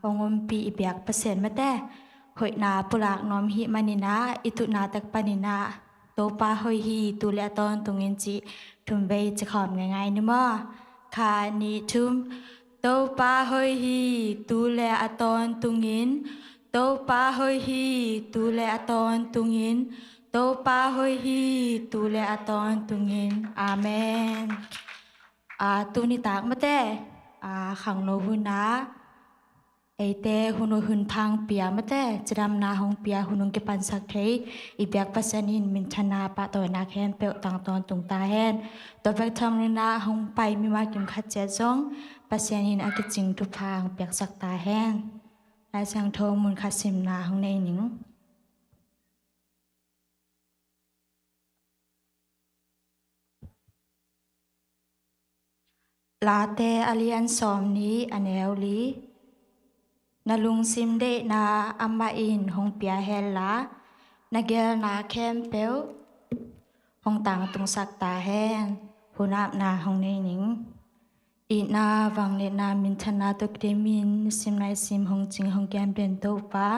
pangompi ibyak pasen mate hoi na pulak nom hi manina itu na tak panina to pa hoi hi tu le ton tungin chi thumbei chi khom ngai ngai ni mo kha ni thum to pa hoi hi tu le aton tungin to pa hoi hi tu le aton tungin to pa hoi hi tu le aton tungin amen tu ni tak mate khang no hu na ai te hunu hun phang pia mate chram na hong pia hunung ke pan sak thei ibyak pasanin min thana pa to na khen pe tang ton tung ta hen to bek tham na hong pai mi ma kim khat che jong pasanin a ki ching tu phang pek sak ta hen lai sang tho mun khasim na hong nei ning lาเตอเลียนสอมนี้อเนวลีนาลุงซิมเดนาอัมมาอินหงเปียเฮลลานาเกลนาแคมเปลหงต่างตุงสักตาแฮนหุนาบนาหงในหนิงอีนาวังเนนามินธนาตุกเดมินซิมไนซิมหงจิงหงแกมเป็นโตปา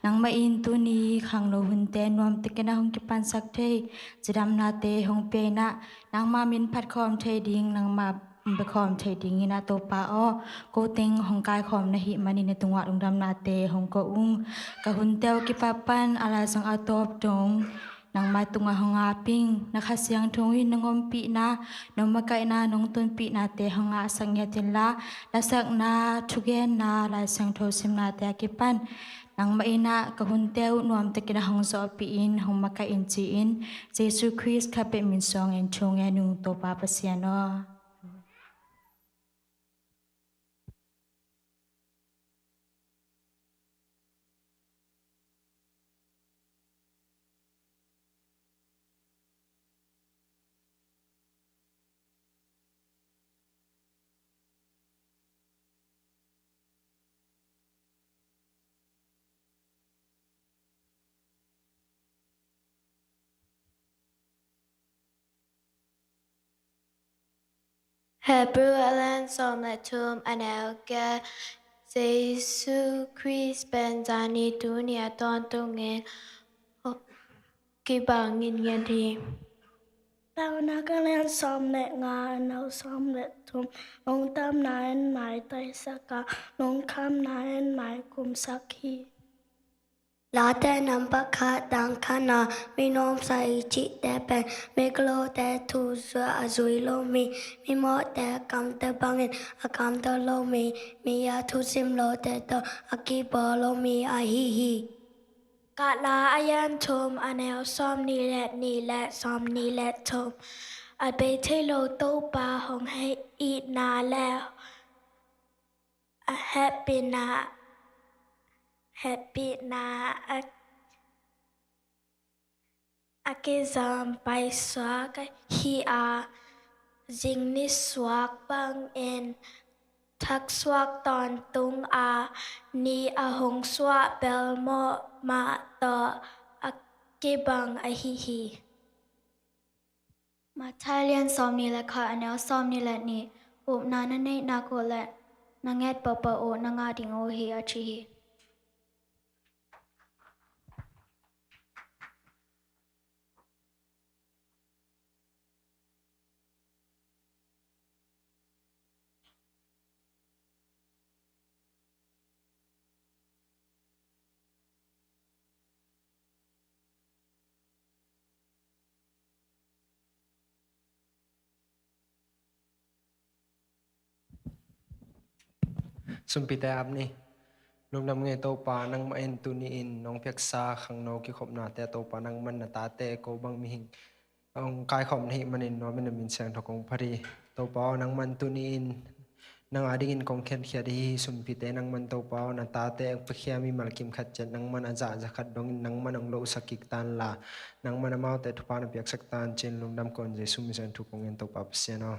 นังมาอินตุนีขังโนหุนเตนวมติกนาหงกิปันสักเทจะดำนาเตหงเปนะนังมามินพัดคอมเทดิงนังมาไปคอมเทดิงนาโตปาอ้อโกเต็งหงกายคอมนะหิมันในตุงวะลงดำนาเตหงก็อุ้งกะหุนเตวกิปาปันอะไรสังอาตอบตรงนางมาตุงหงอาปิงนะคะเสียงทงหินงอมปีนะนงมาไกนานงตุนปีนาเตหงอาสังยติละละสักนาทุเกนนาลายสังโทสิมนาเตกิปันนางมาอินะกะหุนเตวนวมตะกินหงสอปีอินหงมาไกอินจีอินเจสุคริสคาเปมินซองเอ็นชงเอนุงโตปาปเสียนอHebrew Alan Somnatum Anelga Jesu Christ Benzani Dunia Ton Tungen Kibang Yin Thi Tao na cái lên xóm lệ ngà nấu xóm lệ thùng nông tam na en mãi tay sa cả nông kham na en mãi cùng sa khi lá te nam bắc kha dang khana mi nom sai chi te pen mi klo te thu zua azui lo mi mo te kam te bangin a kam te lo mi ya thu sim lo te to aki bo lo mi a hi hi Cả lá ayan thum anel som ni let som ni let thum a be te lo to ba hong he eat na le a happy na a ke zam pai swa ka hi a jing ni swak bang en thak swak ton tung a ni a hong swa bel mo ma to a ke bang a hi hi มาไทยเรียนซ้อมนี่แหละค่ะอันแนวซ้อมนี่แหละนี่อุบนานั่นนี่นาโกแหละนางแอดปะปะโอนางาดิงโอเฮียชีฮีสุมพิตาอับนี่ลุงนำเงยโตปานังมาเอ็นตุนีอินน้องเพียกซาขังโนกิขบนาแต่โตปานังมันนาตาเตโกบังมิหิงองกายขมนี่มันอินน้อยมันมินเสียงทกงพอดีโตปานังมันตุนีอินนังอาดิกินกองเขียนเขียดีสุมพิตานังมันโตปานาตาเตเพียมีมัลกิมขัดจัดนังมันอาจจะขัดดงนังมันองโลสกิกตันลานังมันมาแต่ทุปานเปียกสักตันเจนลุงนำก่อนเจสุมิเสียงทุกงเงินโตปาเสียนอ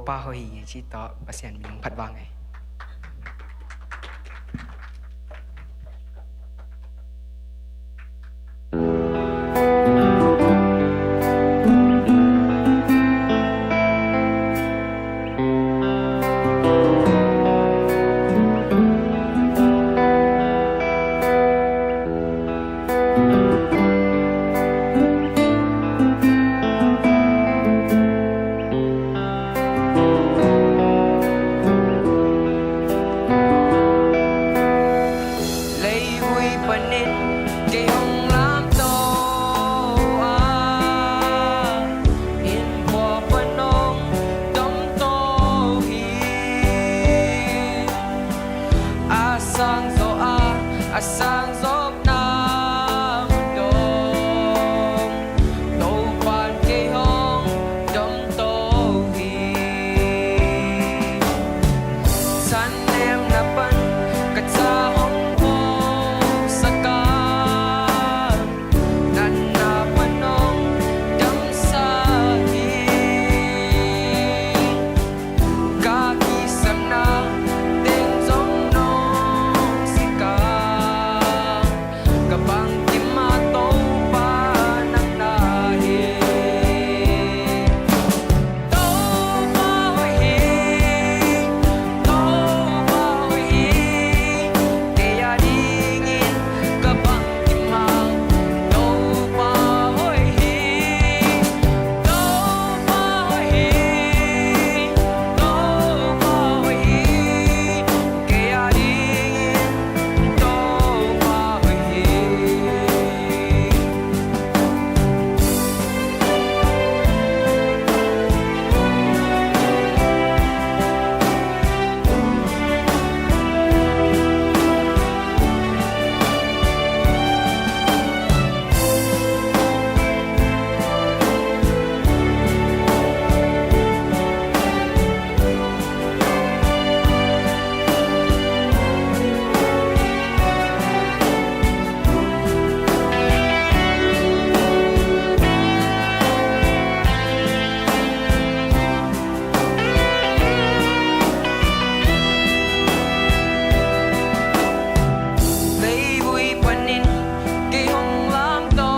pa ho hi chi to pasien min phat wang ai sang dốc nam đông tô pan cây hong đom tô hi san em na pan cắt sa hong ho saka nan na panong đam sa hi ca ki sam na tên giống nong sika kabang kimato pa nang nahi to bawi kaya dingin kabang kimang to bawi kaya dingin to bawi Lấy vui panin cây hồng lam to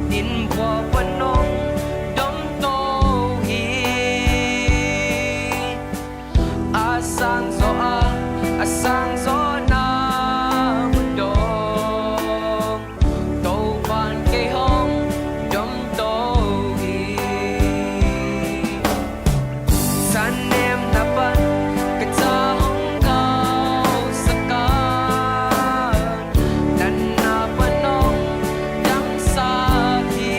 tin qua panong đom to hi asang zo na mundong to pan cây hồng đom to hi san em na pan cắt sa hong cao saka nan na panong đam sa hi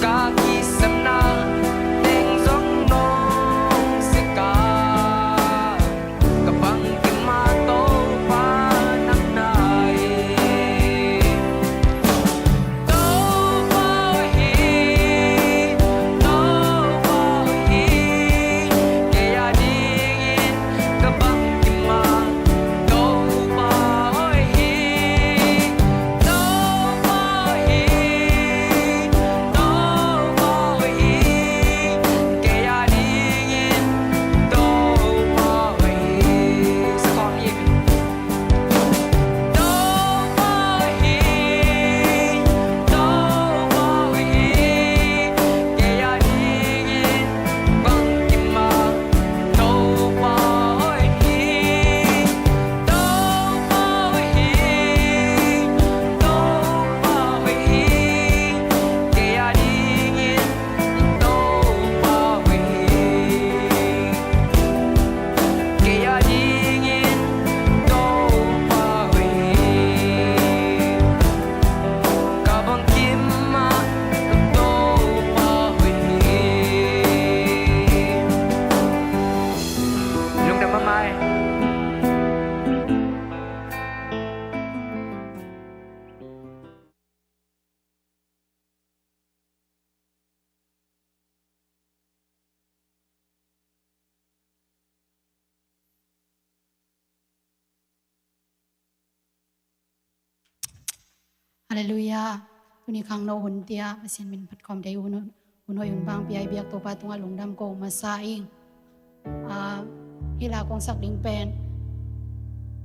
ca ki sam na tên giống nong sika kabang kimato pa nang nai to bawi kaya dingin kabang kimang to bawi kaya dingin to bawi sa kon yim to bawi kaya dingin bang kimang to bawi kaya dingin to bawi kaya dingin to bawi kabang kima to bawi lung đam mai Hallelujah. ตุนี้ขังโนหุนเตียมาเสียนเป็นพัดคอมได้หุ่นหอยหุ่นบางปีไอเบียกตัวปาตุงอลงดำโกมาซาเองฮิลากองสักดิงเป็น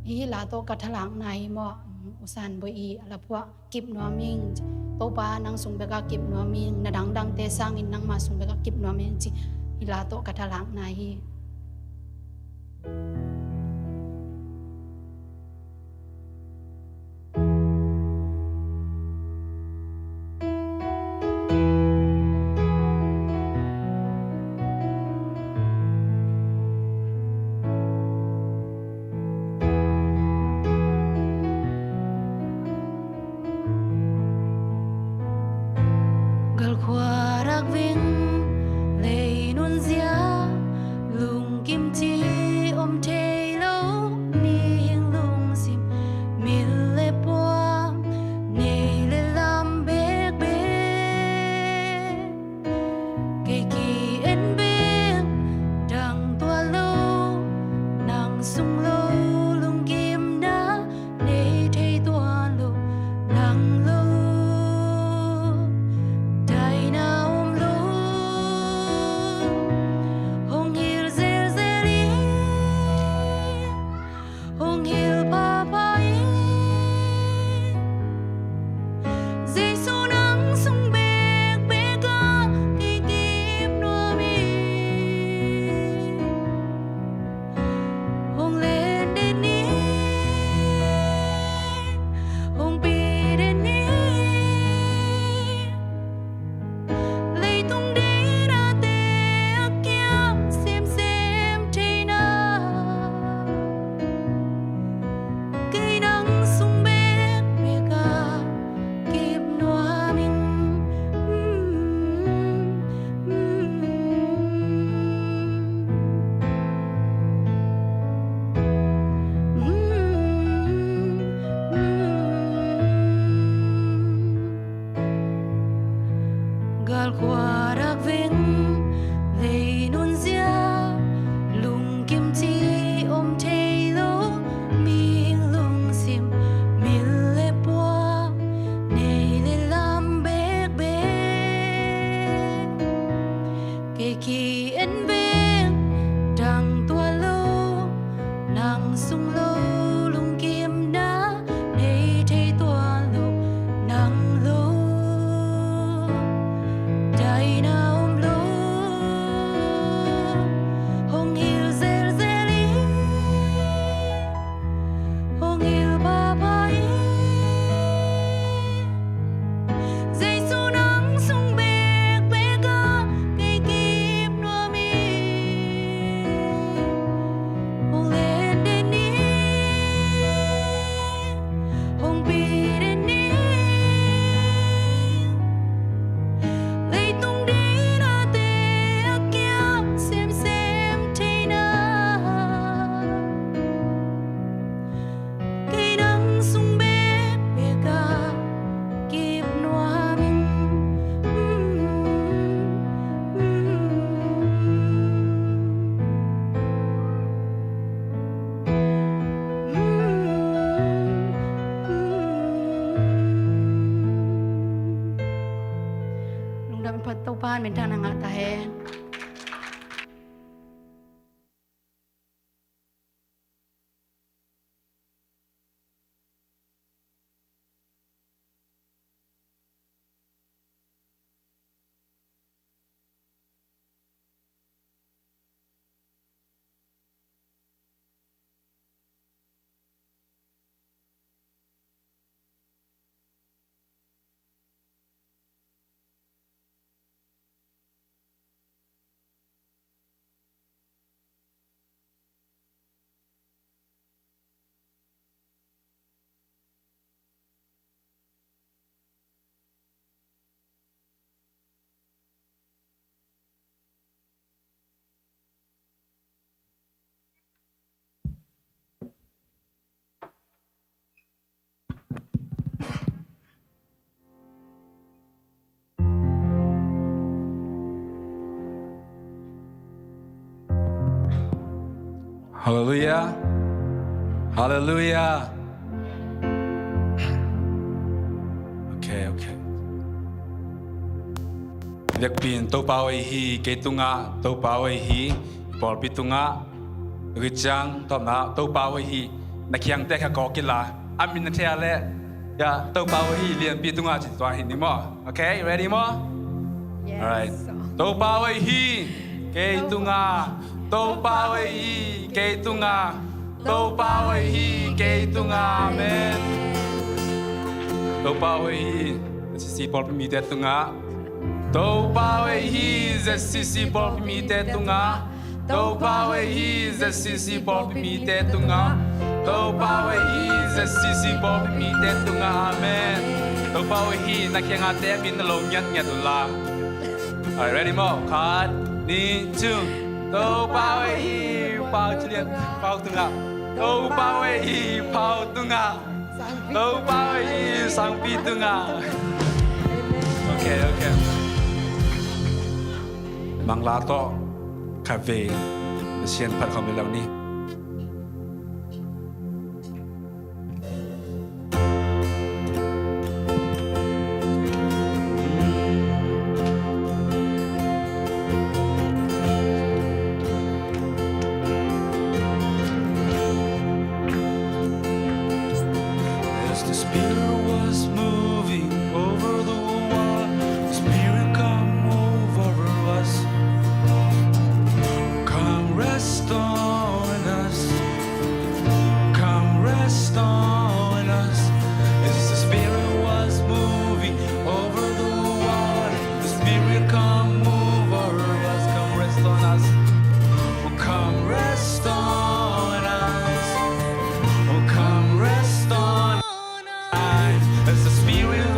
ฮิลาโตกัทหลังในหมออุสานบอีอะไรพวกกิบนัวมิงโตปานางสุงเบกากิบนัวมิงนาดังเตสังอินนางมาสุงเบกากิบนัวมิงจิฮิลาโตกัทหลังในโตปานเป็นทางนางาตาแฮ Hallelujah. Hallelujah. Okay. việc pin tàu bao ấy hi cái tung ngã tàu bao ấy hi bỏ bị tung ngã người chăng tàu nào tàu bao ấy hiนักยังแต่แค่ก็กินละอามินนั่นแท้แหละอย่าตบเป่าให้เรียนปีตุงอาจิตตัวหินนี่มั้งโอเค ready มั้ง alright ตบเป่าให้เกตุงอาตบเป่าให้เกตุงอาตบเป่าให้เกตุงอาเมนตบเป่าให้สิบอลมีแต่ตุงอาตบเป่าให้สิบอลมีแต่ตุงอาตบเป่าให้สิบอลมีแต่ตุงอาTau pawe hi sisi bob mi te tunga amen. Tau pawe hi nak yang ate bin long nyat ulah. Alright, ready mo? Cut. Ni two. Tau pawe hi pau chlian pau tunga. Tau pawe hi pau tunga. Tau pawe hi sang pi tunga. Okay. Mang la to cafe. Sian pat khom belau ni. The Spirit was moving over the wall. The Spirit come over us. Come rest on us. Come rest on us. As the Spirit was moving over the wall. The Spirit come over us. Come rest on us. Oh, come rest on us. Oh, come rest on us. As the Spirit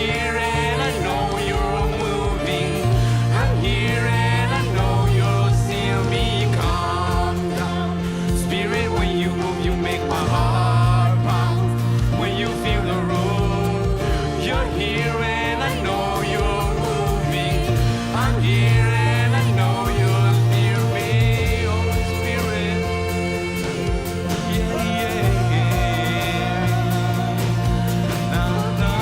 here and I know you're moving. I'm here and I know you'll see me calm down. Spirit, when you move, you make my heart pound. When you feel the room, you're here and I know you're moving. I'm here and I know you'll hear me, Holy Spirit. Yeah, yeah, yeah. Na, na.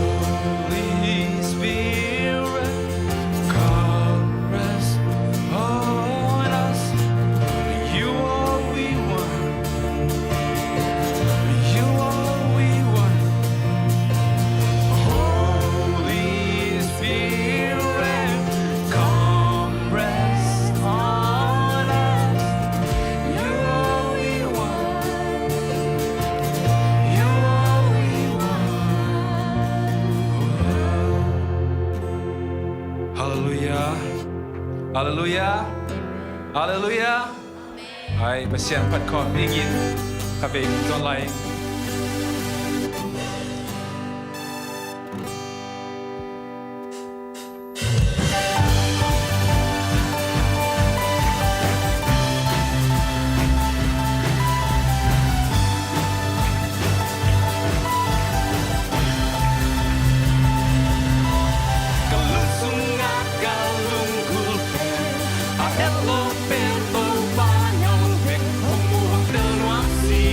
Holy Spirit, come rest on us. You are we want. You are we want. Holy Spirit, come rest on us. You are we want. You are we want. Hallelujah. Hallelujah. Hallelujah. Ai mà xem Phật con đi nhìn cả về con lại. Galung sunga galung kulpe, adelo pento banyong pek humuhak del nuasi.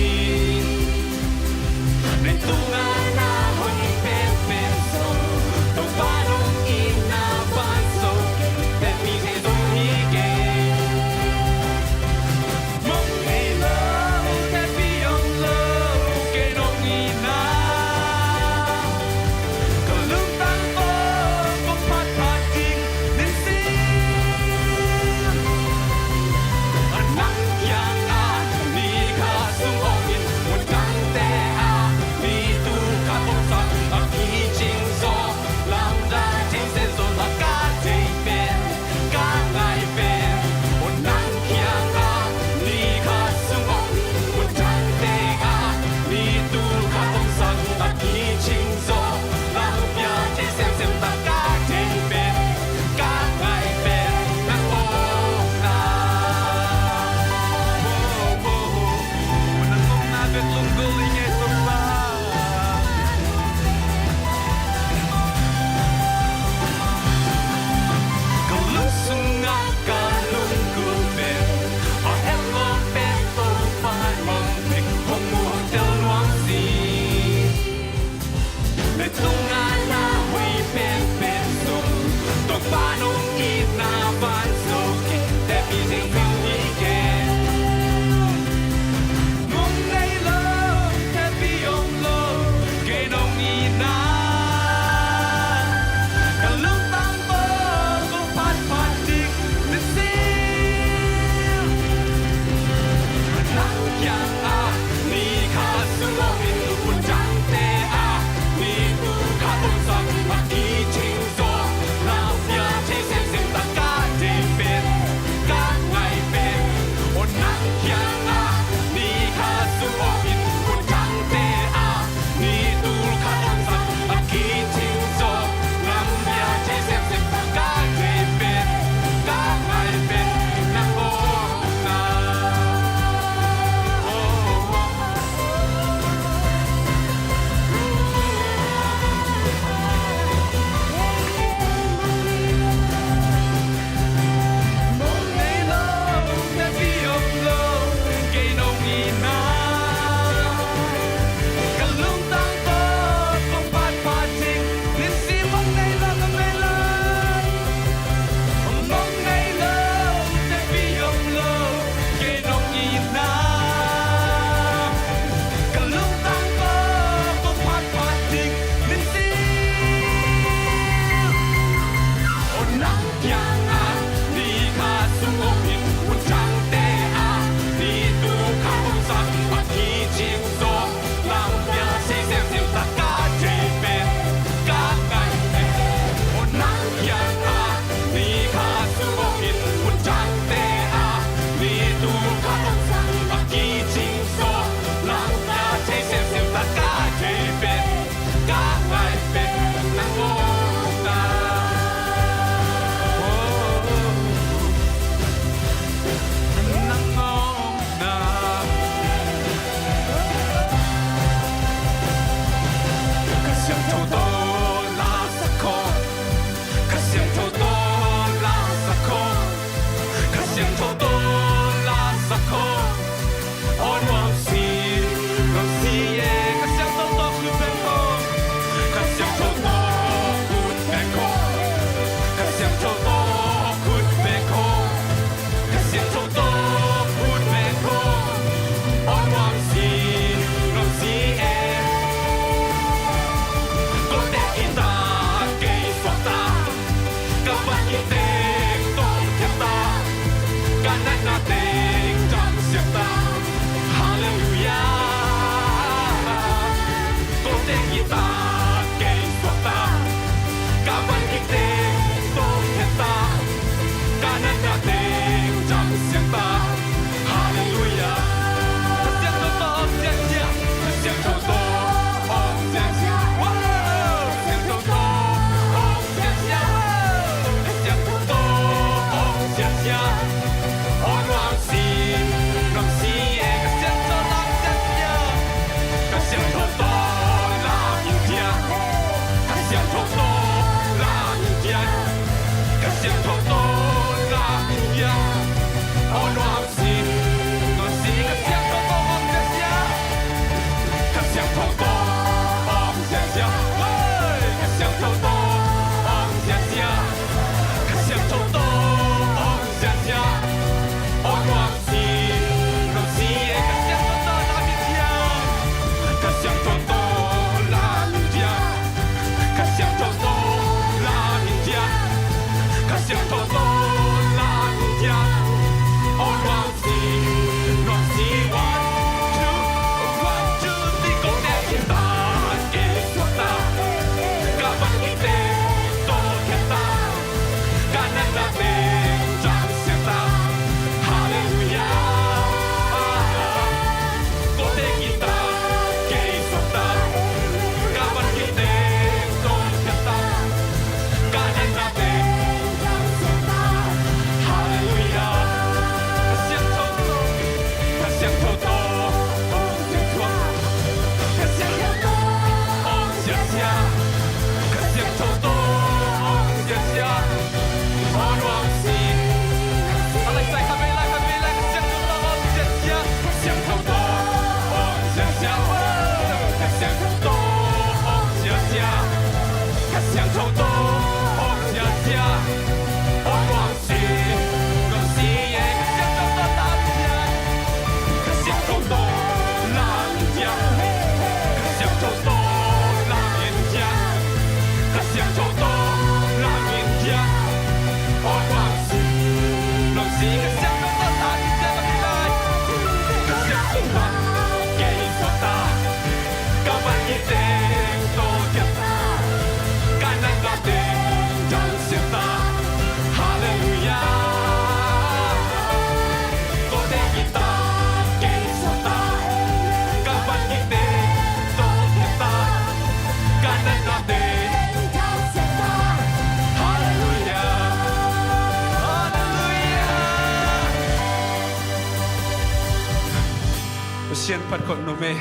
pasien pat ko no me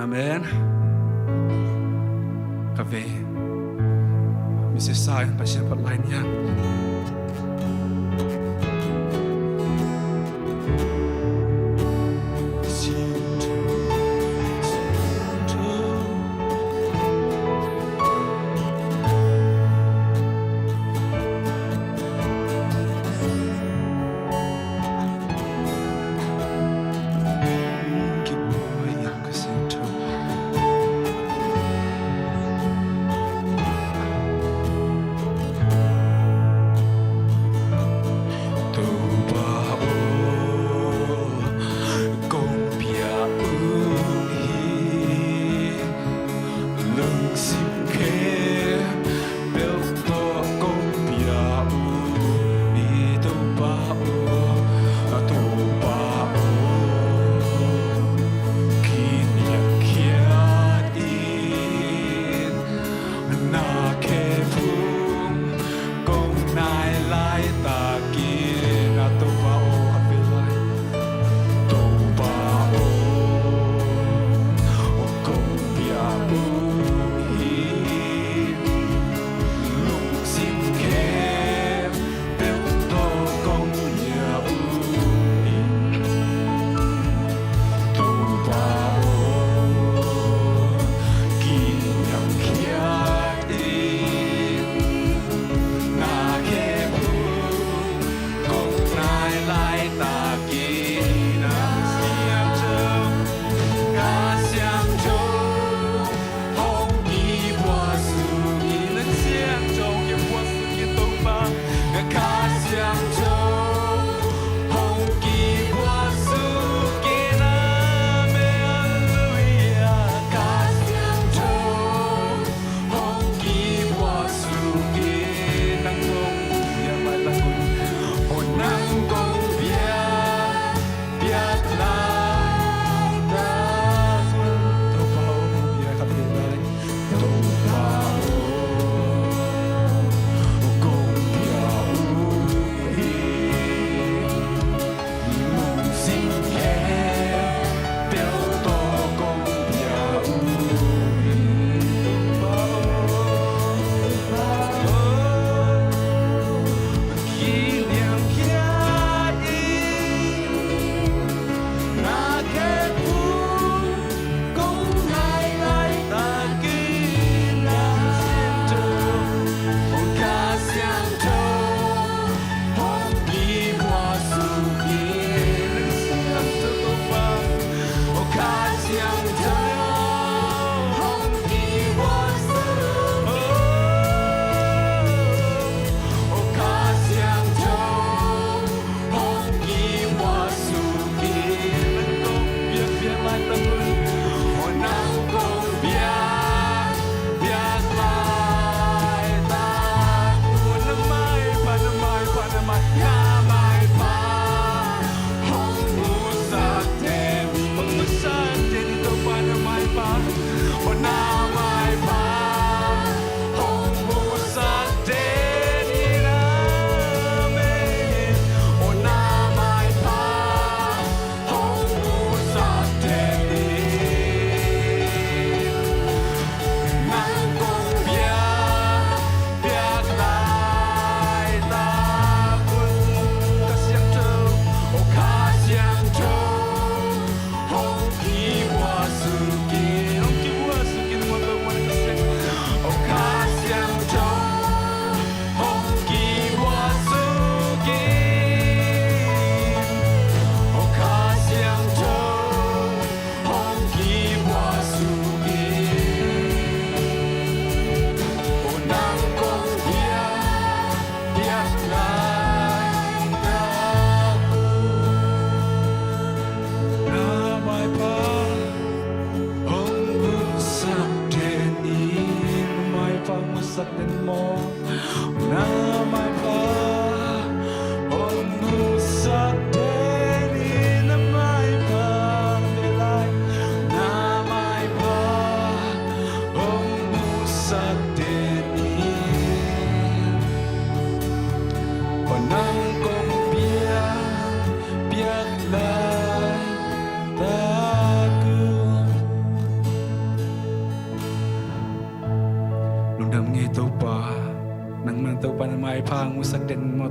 amen kave Mrs. Sai pasien pat lain yan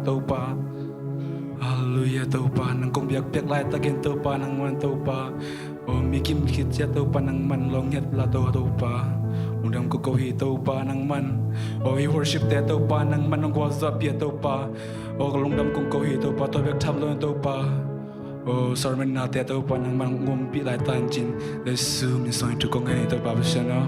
tau pa hallelujah tau pa nang kong biak biak lai takin tau pa nang man tau pa o mikim khit sia tau pa nang man long het la tau pa undam ko hi tau pa nang man o hi worship te tau pa nang man nang was up ya tau pa o lungdam kong hi tau pa to biak tham lo tau pa o sermon na te tau pa nang man ngom pi lai tan chin le su mi soi tu kong ai tau pa ba sha no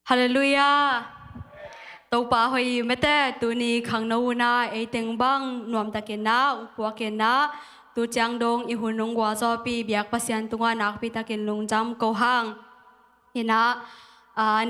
Hallelujah. Tau pa hoi mete tu ni khang no na e teng bang nuam ta ken na kwa ken na tu chang dong I hunung wa zo pi biak pasian tunga nak pi ta ken lung jam ko hang ina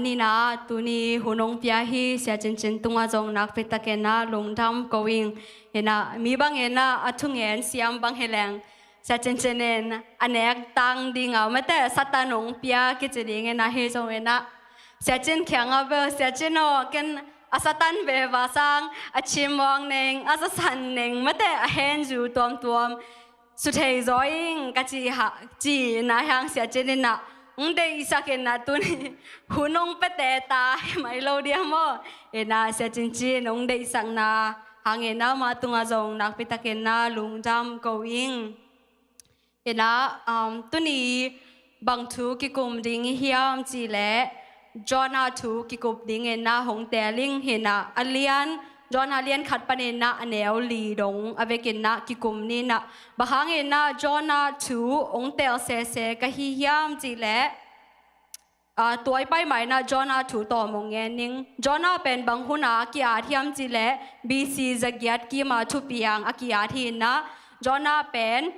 ni na tu ni hunung pia hi sia chen chen tunga jong nak pi ta ken na lung jam ko wing ina mi bang ena athung en siam bang heleng sia chen chen en anek tang ding a mete satanong pia ki cheding ena he jong ena sẽ trên khang à bơ sẽ trên nó cái asatan về và sang chim mong neng asasan neng mất để hen du tuam suốt hay rồi cái chỉ na hàng sẽ trên nè đây isa cái na tu hunong pete ta mai lâu đi mo na sẽ trên đây sang na hàng na mà tung azong nak pita cái na lung jam going na tu ni bang thu ki kum ding hiam chỉ lẽ Jonah thu ki kup ding na hong teling hina alian Jonah alian khat panen na aneu li dong avekin na ki kum ni na bahang na Jonah thu ong tel se ka hi hiam chi le toy pai mai na Jonah thu to mong nge ning Jonah pen bang huna ki a thiam chi le BC zagiat ki ma thu piang akia thin na Jonah pen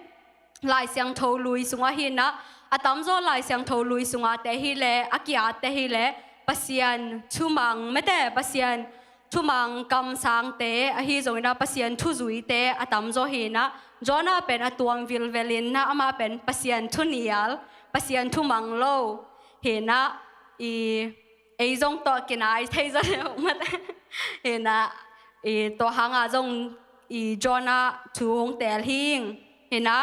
lai siang tho lui sunga hin na atam zo lai siang tho lui sunga te hi le akia te hi le pasian chumang mete pasian chumang kam sang te a hi zo na pasian thu zui te atam zo hi na Jonah pen atuang vil velin na ama pen pasian thunial pasian thumang lo he na ei zong to kinai thei zo mate he na to hanga zong Jonah thu hong tel hing he na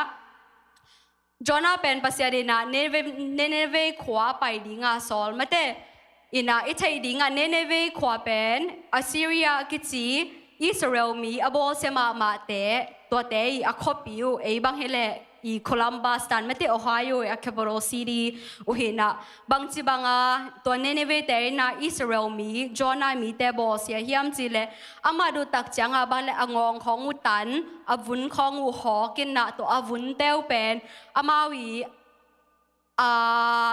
Jonah pen pasiadina Nineveh khwa pai dinga sol mate ina ithai dinga Nineveh khwa pen Assyria kichi Israel mi abo sema ma te to te a khopiu e bang hele I Columbus stan mate Ohio a capital city uhina bangchi banga to Nineveh te na Israel mi Jonah mi te bo sia hiam chile amadu tak changa bale angong khong utan avun khong u ho kin na to avun teu pen amawi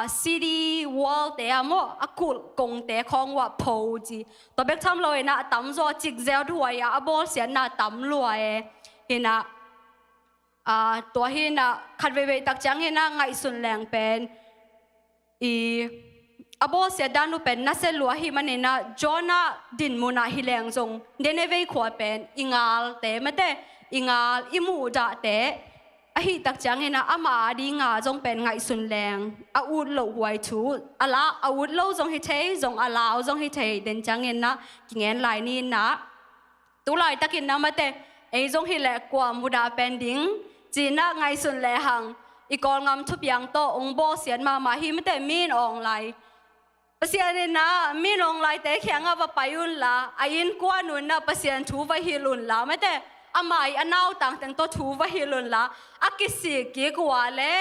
city wall te amo akul kong te khong wa pho ji to bek tham loi na tam zo chik zel thuai a abo sia na tam luai hinaตัวหินะขัดเวตักจังหินะไงสุนแรงเป็นอบอเสียดานุเป็นนัสเซลัวหิมันนะจอนาดินมุนาหิแรงจงเดนเวขวเป็นอิงาลเตมเตอิงาลอิมูดาเตอหิตักจังหินะอามาดีงาจงเป็นไงสุนแรงอาวุธโลหวยทูอาลาอาวุธโลจงหิเทจงอาลาจงหิเทเดนจังหินะกิเงินลายนี้นะตัวลายตะกินนะมาเตไอจงหิแหลกกว่ามุดาเป็นดิ้งจีน่าไงสุนแลหังอีกองงามทุบยังโตองโบเสียนมาหิมแต่มีนอองไลเสียนนะมีนอองไลแต่แข็งว่าไปยุนละอายินกว่านุนนะเสียนทูวะฮิลุนละไม่แต่อามาอีอันเอาต่างแต่งตัวทูวะฮิลุนละอากิสิกีกว่าเละ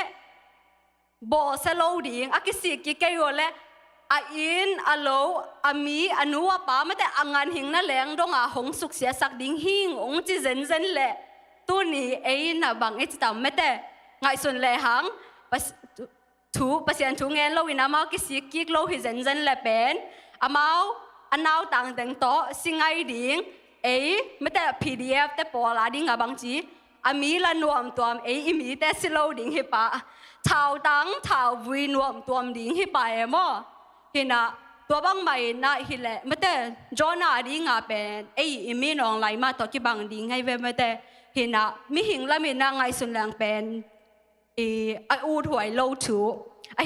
โบเซโลดิงอากิสิกีเกยเละอาอินอาโลอามีอนุวป้าไม่แต่อังงานหิงนั่นแหลงดงอาหงสุกเสียสักดิ้งหิงองจีเซนเซนเละตัวนี้เอ็นนะบางเอ็ดตามไม่แต่ไงส่วนแหลหัง ถูประเสียนถูเงินเราวินามากิสิกิกเราหิเจนเลยเป็นอามาอันนาวต่างแต่งโตสิงไอดิ่งไม่แต่ PDF แต่ปอลาดิ่งกับบางจีอามีละนวมตัวอีมีแต่สิโลดิ่งฮิปะชาวตังชาววีนวมตัวดิ่งฮิปะมั้งเห็นนะตัวบางใบน่าฮิเลไม่แต่จอนาดิ่งเป็นอีมีน้องไหลมาตัวกี่บางดิ่งให้เว้ไม่แต่เห็นนะมีหิงละมีนางไงสุนแรงเป็นอูถวยโลถู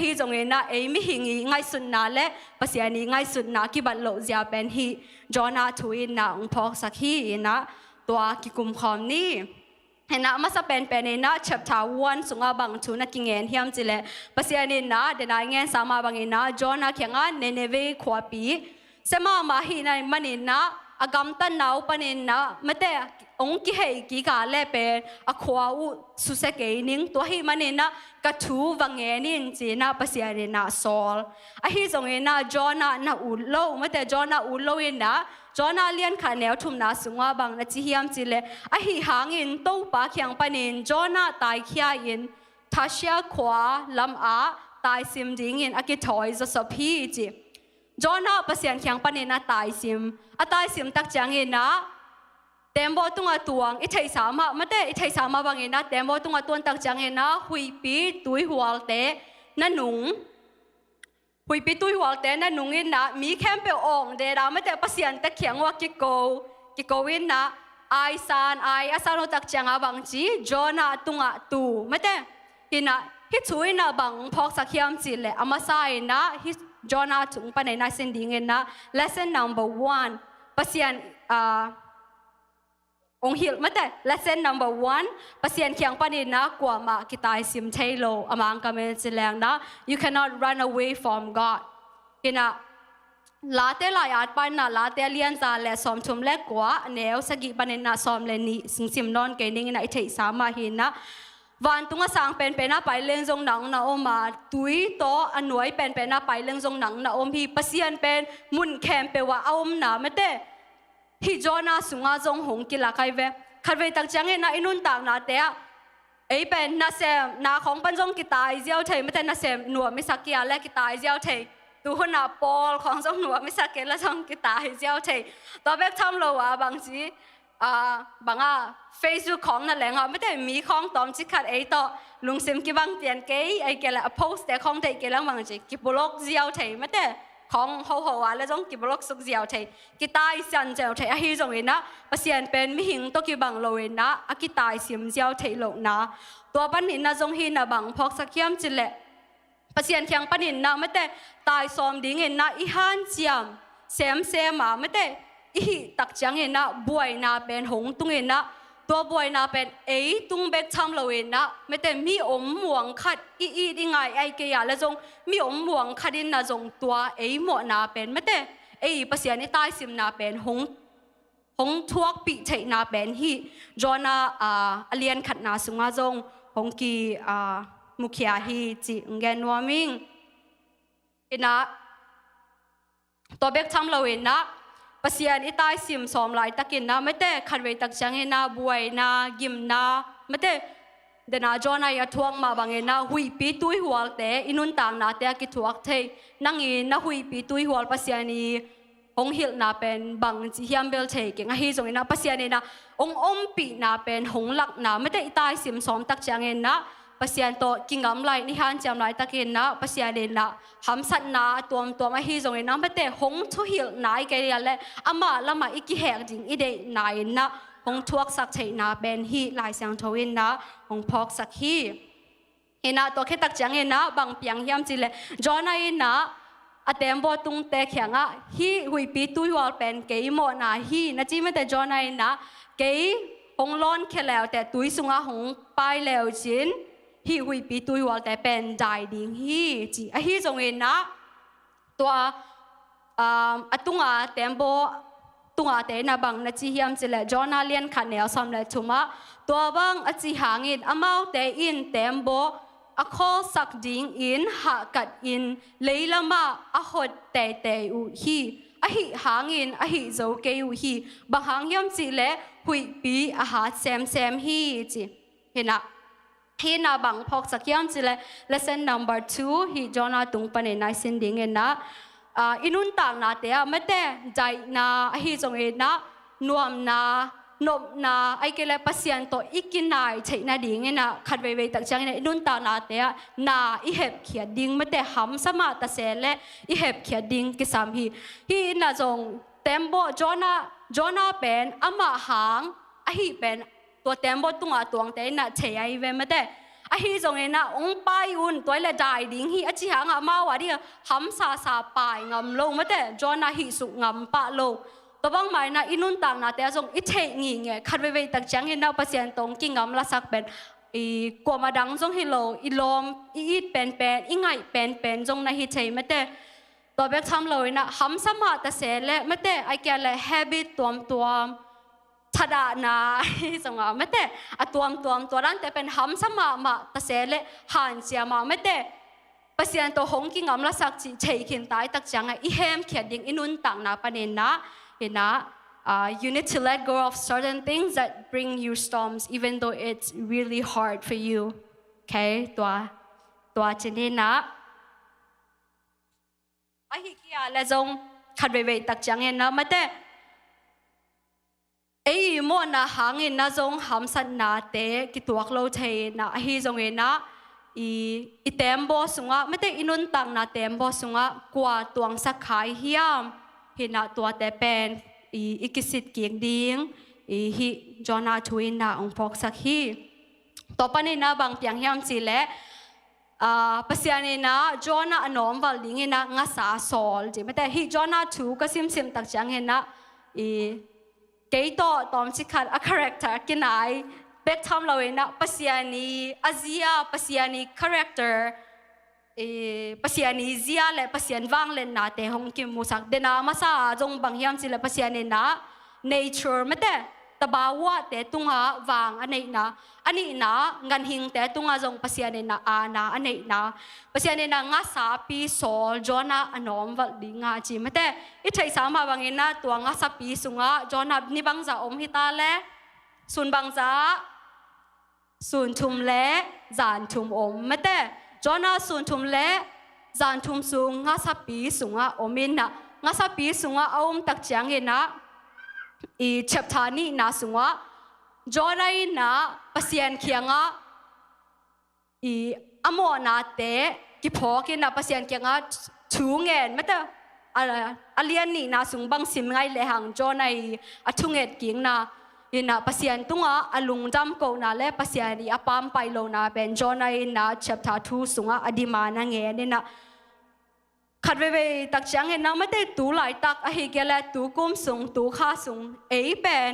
ฮีจงเงินนะมีหิงไงสุนนาและภาษานี้ไงสุนนากี่บัดโลจะเป็นฮีจอนาถุยนะองพอกสักฮีนะตัวกิกุมคอมนี่เห็นนะมาสเป็นนะเช็บทาวันสุงาบังทุนักกิเงินเฮียมจิเลภาษานี้นะเดนายเงินสามาบังเงินนะจอนาเขียงเนเนเวขวาปีเสมาฮีในมันนี่นะอากำตันนาวปนินนะไม่แต่องค์กิเหกิกาเลเป็นอขวาอุสุเสกนิงตัวฮีมันนี่นะกระทูวังเงินินจีนะภาษาเรนะซอลฮีจงเงินนะจอนานะอุลโลไม่แต่จอนาอุลโลอินนะจอนาเลียนขันแนวทุ่มนาสุงาบังนะจิฮิมจิเลฮีหางอินโตปากยังปนินจอนาตายขี้อินทัชยาขวาลำอาตายซิมดิงอินอากิถอยจะสบฮีจีจอนาภาษาเขียงปนินนะตายซิมตายซิมตักจังอินนะเต็มบตุงตวงอิทัยสามะไม่ได้อิทัยสามะบางเงินนะเต็มบตุงตวงตักจังเงินนะหุยปีตุยหัวเตะนั่นหนุ่งหุยปีตุยหัวเตะนั่นหนุ่งอินนะมีแคมเปญองเดราไม่แต่ภาษาตะเขียงว่ากิโกอินนะไอซานอาซานตักจังบางจีจอนาตุงตูไม่แต่ฮินะฮิช่วยนะบางพอกสักยามจีเลยอามาไซนะฮิจอนาตุงปนัยนะเส้นดิ่งเงินนะ lesson number 1ภาษาองค์ฮิลไม่แต่ lesson number 1ภาษาเขียงปนินนะกว่ามาคิดตายซิมเทโลอามังกาเมนสิแรงนะ you cannot run away from God เห็นนะลาเตลายอาดไปนะลาเตเลียนซาเลสอมทุมเล็กกว่าเนวสกิปนินนะสอมเลนี่สิงซิมนอนเกนิงนะอิเทสามาหินนะวันตุงสังเป็นนะไปเลี้ยงจงหนังนะอมมาตุยโตอันหน่วยเป็นนะไปเลี้ยงจงหนังนะอมพี่ภาษาเป็นมุนแคมเปว่าอมนะไม่แต่ฮิจอนาสุงาจงหงกิลาใครเวขัดเวตักจังเงินนะอินุนต่างนาเตะเป็นนาเซมนาของปัญจงกิตายเจ้าเทไม่แต่นาเซมหนวดมิสักกี้และกิตายเจ้าเทดูคนนาปอลของจงหนวดมิสักกี้และจงกิตายเจ้าเทตัวเบกทำเราบางทีบางFacebook ของนั่นแหละไม่แต่มีของตอมจิขัดต่อลุงซิมกิบังเตียนเกย์เกล้าโพสต์แต่ของเทเกล้าบางทีกิบล็อกเจ้าเทไม่แต่ของเขาแล้วจงกิบล็อกสุกเจียวเทกิตายสันเจียวเทฮีจงเห็นนะภาษาเป็นมิหิงตัวกิบังโลเห็นนะกิตายซิมเจียวเทโลนะตัวปันหินนะจงหินนะบังพอกสักยามจิเลภาษาเขียงปันหินนะไม่แต่ตายซอมดิ้งเห็นนะอีฮันเจียมเซมมาไม่แต่อีตักจังเห็นนะบวยนะเป็นหงตุงเห็นนะตัวบวยนะเป็นตุงเบกทำโลเห็นนะไม่แต่มีอมหวงขัดอีดิงไงเกียแล้วจงมีอมหวงขัดินนะจงตัวหมดนะเป็นไม่แต่ภาษาในใต้ซิมนะเป็นหงทวกปีเทนะเป็นฮีจอนาเลียนขัดนาสุงาจงหงกีมุขยาฮีจีเงินวามิงเห็นนะตัวเบกทำโลเห็นนะภาษาในใต้ซิมสอมหลายตะกินนะไม่แต่ขัดเวตักจังเงินนะบวยนะกิมนะไม่แต่เดน่าจอนายทวงมาบางเงินนะหุยปีตุยหัวเตอินุนต่างนาเตะกิทวกเทนั่งอินนะหุยปีตุยหัวภาษานี้องหิลนาเป็นบางจิฮิมเบลเทเก่งฮีจงเงินนะภาษานี้นะองปีนาเป็นหงหลักนะไม่แต่ใต้ซิมสอมตักจังเงินนะภาษาโตกิงกำไรนิฮันจำไรตะกินนะภาษาเดนะหำสัตนาตัวมาฮีจงเงินนะไม่แต่หงทุหิลนายเกลียและอามาละมาอีกแหกจริงอีเดนายนะหงทวกสักเทนาเป็นฮีลายเสียงทวินนะหงพอกสักฮีเห็นนะตัวแค่ตักจังเห็นนะบางเปียงยามจิเลจอนายนะเต็มบอตุงเตะแข็งฮีหุยปีตุยวัลเป็นเกย์หมดนะฮีนะจีไม่แต่จอนายนะเกย์หงล้อนแค่แล้วแต่ตุยสุงาหงไปแล้วจินฮีหุยปีตุยวัลแต่เป็นใจดิ่งฮีจีฮีจงเห็นนะตัวตุงเต็มบอตุงเตนะบังนะจีฮิมจิเลจอนาเลียนขันแนวซ้ำเลยทุมาตัวบังจีหางินอามาเตอินเต็มบอขอสักดิ่งอินหักกัดอินเลยละมาหดเตอุฮีฮีหางินฮีโจเกอุฮีบางหางฮิมจิเลหุยปีอาหารแซมฮีจีเห็นนะ hi na bang phok sakyam chile lesson number 2 hi jona tung pane nai sin ding na inun tang na te mate jai na hi jong e na nuam na nop na ai kele pasian to ikinai chaina ding na khatwei wei tak chang na inun tang na te na I hep khia ding mate ham sama ta se le I hep khia ding ki sam hi na jong tembo jona pen ama hang a hi penตัวเต็มบตุงอาตวงเตน่ะเฉยเวมเตะไอฮีจงเองนะองไปอุ่นตัวละใจดิ้งฮีอจิหางมาวะดิหำซาปายงำลงมเตะจอนะฮีสุงำปะลงตัวบางหมายนะอินุนต่างนะแต่จงอิเทงีเงคัดเวตักจังเห็นเราเปอร์เซ็นต์ตรงกิงำละสักเป็นกว่ามาดังจงฮิโลอิลมอีเป็นอีไงเป็นจงนะฮีเฉยมเตะตัวเบกทำเลยนะหำสมาตเสเลมเตะไอแกเลย habit ตัวชดานาสงไม่เตะตัวนั้นแต่เป็นหำสมาตเสเลหันเสียมาไม่เตะเปอร์เซ็นต์ตัวหงกิงำละสักจีเฉยขินตายตักจังไอเฮมเขียนดิ่งอินุนต่างนาปนินนะเห็นนะ you need to let go of certain things that bring you storms even though it's really hard for you okay ตัวเจนี่นะไอฮิกิอาเลจงขัดเวตักจังเห็นนะไม่เตะไอ้โมนะหางอินนะจงหำสันนาเตกิตัวกโลเทนะฮีจงเอนะอีเต็มบอสุงะไม่ได้อินุนตังนะเต็มบอสุงะกว่าตัวสักขายเฮียมเห็นนะตัวแต่เป็นอีกิสิทธิ์เกียงดิ้งฮีจอนาทวินนะองพอกสักฮีต่อไปนี้นะบางเพียงเฮียมสิเละภาษาเนี่ยนะจอนาอนอมวัลดิ้งนะงาสาสอลจีไม่ได้ฮีจอนาทูก็ซิมตักจังเห็นนะเกี่ยตัวตอมสิขัดa character กินไหนเบกทำเราเองนะภาษานี้อาเซียภาษานี้ character ภาษานี้เซียและภาษาว่างเล่นนะแต่หงกิมมุสักเดนามาซาจงบางอย่างสิและภาษาเนี่ยนะ nature ไม่แต่ตบาวะแต่ตุงหาวางอันนี้นะงันหิงแต่ตุงหาจงภาษาเนี่ยนะอานะอันนี้นะภาษาเนี่ยนะงาสาปีโซลจอนะอนอมวัดดีงาจีไม่แต่อีใช้สามบางเงินนะตัวงาสาปีสุงะจอนะนี่บางจะอมหิตาเล่ส่วนบางจะส่วนทุมเล่จานทุมอมไม่แต่จอนะส่วนทุมเล่จานทุมสุงงาสาปีสุงะอมินนะงาสาปีสุงะอมตักจังเงินนะอีเช็บทานี่นาสุงะจอได้นะภาษาเขียงะอีอโมนาเตกิพอกินนะภาษาเขียงะชูเงินไม่แต่อะไรเลียนนี่นาสุงบังสิมไงเลยหังจอในทุเงินกิงนะอีนะภาษาตุงะอลุงจำกูนะและภาษานี่อปามไปโลนะเป็นจอในนะเช็บทาทูสุงะอดีมานะเงี้ยนี่นะขัดเวตักจังเห็นนะไม่ได้ตูหลายตักอหิเกลตูกุมสุงตูข้าสุงเป็น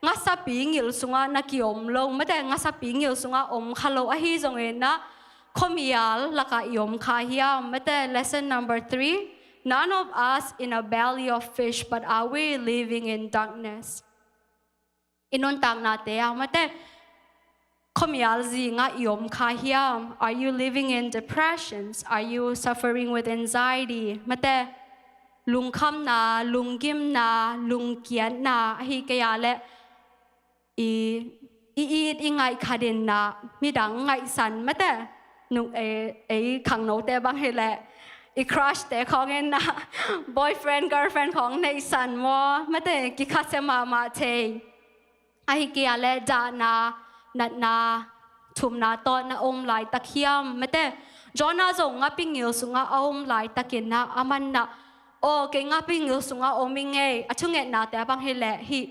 งาสปีงิลสุงะนักยมลงไม่ได้งาสปีงิลสุงะอมขลอหิจงเห็นนะคมียลลักยมข้าเฮียไม่ได้ lesson number 3 none of us in a belly of fish but are we living in darkness อินุนต่างนาเตียไม่ได้คมียลจีงะยมข้าเฮีย are you living in depressions are you suffering with anxiety ไม่ได้ลุงคำนาลุงกิมนาลุงเกียนนาฮิกยาและอีไงคาเดนนามีดังไงสันไม่แต่นุขังโนแต่บางเฮแหละครัชแต่ของเงินนะ boyfriend girlfriend ของในสันวะไม่แต่กิคัสมาเทฮิกยาและจานานัดนาทุมนาตอนนาอมไหลตะเคียมไม่แต่จอนาจงงะปิงเงียวสุงะอมไหลตะเกียนนาอามันนะโอ้เก่งอ่ะพี่เงือสุงอ่ะโอมิงเงยอ่ะช่วงเงี้ยนาแต่บางเฮแหละฮิ